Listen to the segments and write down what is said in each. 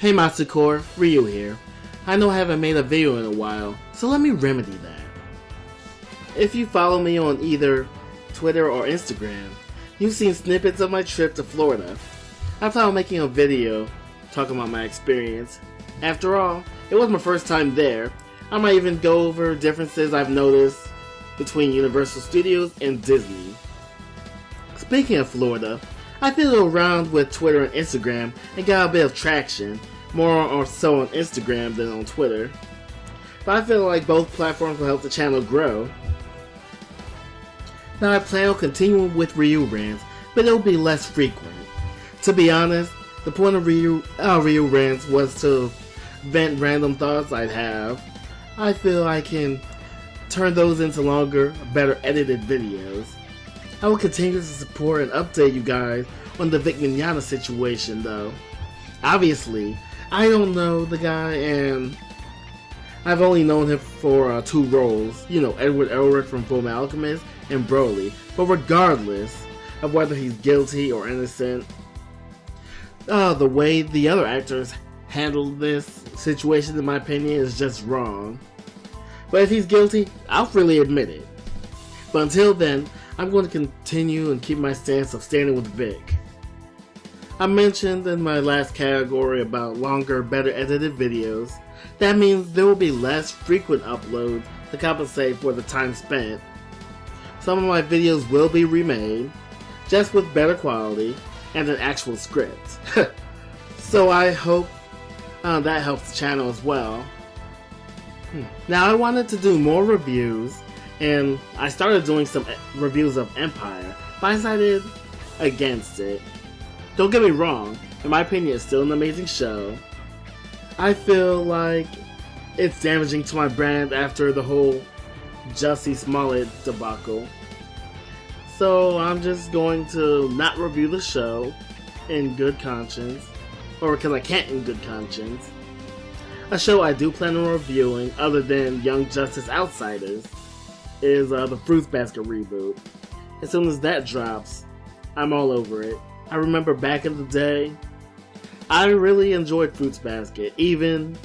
Hey Matsukor, Ryu here. I know I haven't made a video in a while, so let me remedy that. If you follow me on either Twitter or Instagram, you've seen snippets of my trip to Florida. I thought of making a video talking about my experience. After all, it was my first time there. I might even go over differences I've noticed between Universal Studios and Disney. Speaking of Florida, I fiddled around with Twitter and Instagram and got a bit of traction, more or so on Instagram than on Twitter. But I feel like both platforms will help the channel grow. Now I plan on continuing with Ryu rants, but it'll be less frequent. To be honest, the point of Ryu rants was to vent random thoughts I'd have. I feel I can turn those into longer, better edited videos. I will continue to support and update you guys on the Vic Mignogna situation though. Obviously, I don't know the guy and I've only known him for two roles. You know, Edward Elric from Fullmetal Alchemist and Broly. But regardless of whether he's guilty or innocent, the way the other actors handled this situation, in my opinion, is just wrong. But if he's guilty, I'll freely admit it. But until then, I'm going to continue and keep my stance of standing with Vic. I mentioned in my last category about longer, better edited videos. That means there will be less frequent uploads to compensate for the time spent. Some of my videos will be remade, just with better quality and an actual script. So I hope that helps the channel as well. Now I wanted to do more reviews, and I started doing some reviews of Empire, but I decided against it. Don't get me wrong, in my opinion it's still an amazing show. I feel like it's damaging to my brand after the whole Jussie Smollett debacle. So I'm just going to not review the show in good conscience, or because I can't in good conscience. A show I do plan on reviewing, other than Young Justice Outsiders, is the Fruits Basket reboot. As soon as that drops, I'm all over it. I remember back in the day, I really enjoyed Fruits Basket, even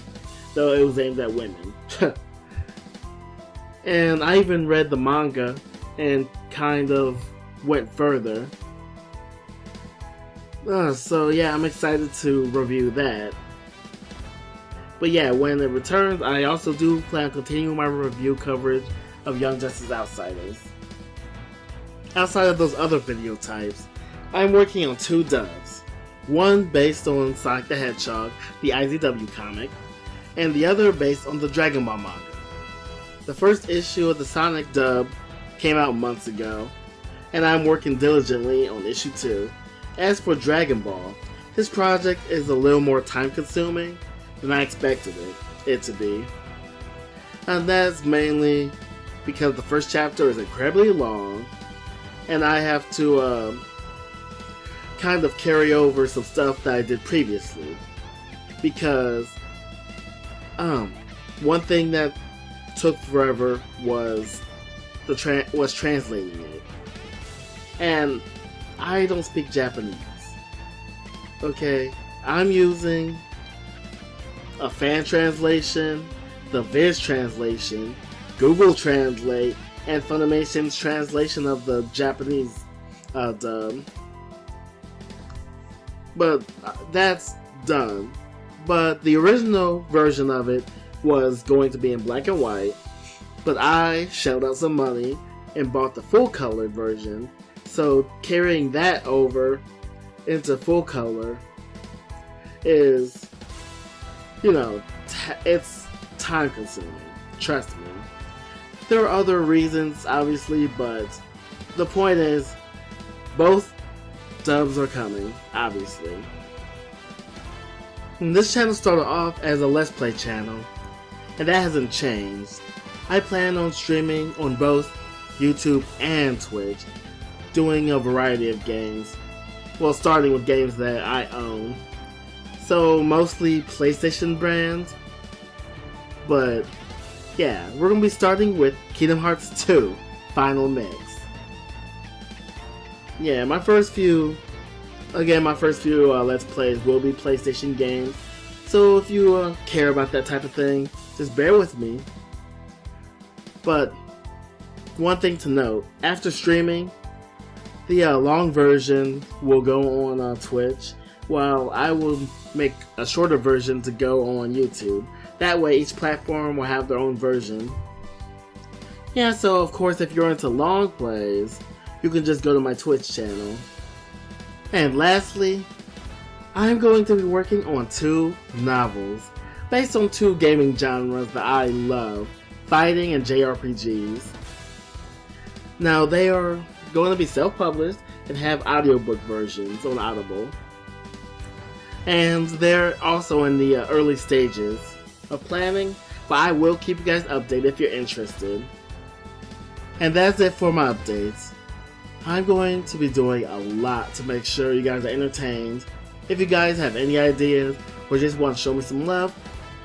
though it was aimed at women. And I even read the manga and kind of went further. So yeah, I'm excited to review that. But yeah, when it returns, I also do plan on continuing my review coverage of Young Justice Outsiders. Outside of those other video types, I'm working on two dubs. One based on Sonic the Hedgehog, the IZW comic, and the other based on the Dragon Ball manga. The first issue of the Sonic dub came out months ago, and I'm working diligently on issue 2. As for Dragon Ball, this project is a little more time consuming than I expected it to be. And that's mainly because the first chapter is incredibly long, and I have to kind of carry over some stuff that I did previously. Because one thing that took forever was translating it. And I don't speak Japanese. Okay, I'm using a fan translation, the Viz translation, Google Translate, and Funimation's translation of the Japanese dub. But that's done. But the original version of it was going to be in black and white, but I shelled out some money and bought the full colored version. So carrying that over into full color is, you know, it's time consuming. Trust me. There are other reasons, obviously, but the point is, both dubs are coming, obviously. And this channel started off as a Let's Play channel, and that hasn't changed. I plan on streaming on both YouTube and Twitch, doing a variety of games. Well, starting with games that I own. So, mostly PlayStation brands. But, yeah, we're going to be starting with Kingdom Hearts 2 Final Mix. Yeah, my first few Let's Plays will be PlayStation games. So if you care about that type of thing, just bear with me. But one thing to note, after streaming, the long version will go on Twitch, while I will make a shorter version to go on YouTube. That way each platform will have their own version. Yeah, so of course if you're into long plays, you can just go to my Twitch channel. And lastly, I'm going to be working on 2 novels based on 2 gaming genres that I love, fighting and JRPGs. Now they are going to be self-published and have audiobook versions on Audible. And they're also in the early stages of planning, but I will keep you guys updated if you're interested. And that's it for my updates. I'm going to be doing a lot to make sure you guys are entertained. If you guys have any ideas or just want to show me some love,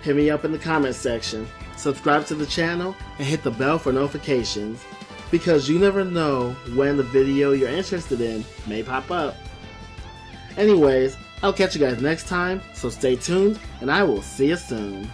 hit me up in the comments section. Subscribe to the channel and hit the bell for notifications, because you never know when the video you're interested in may pop up. Anyways, I'll catch you guys next time, so stay tuned and I will see you soon.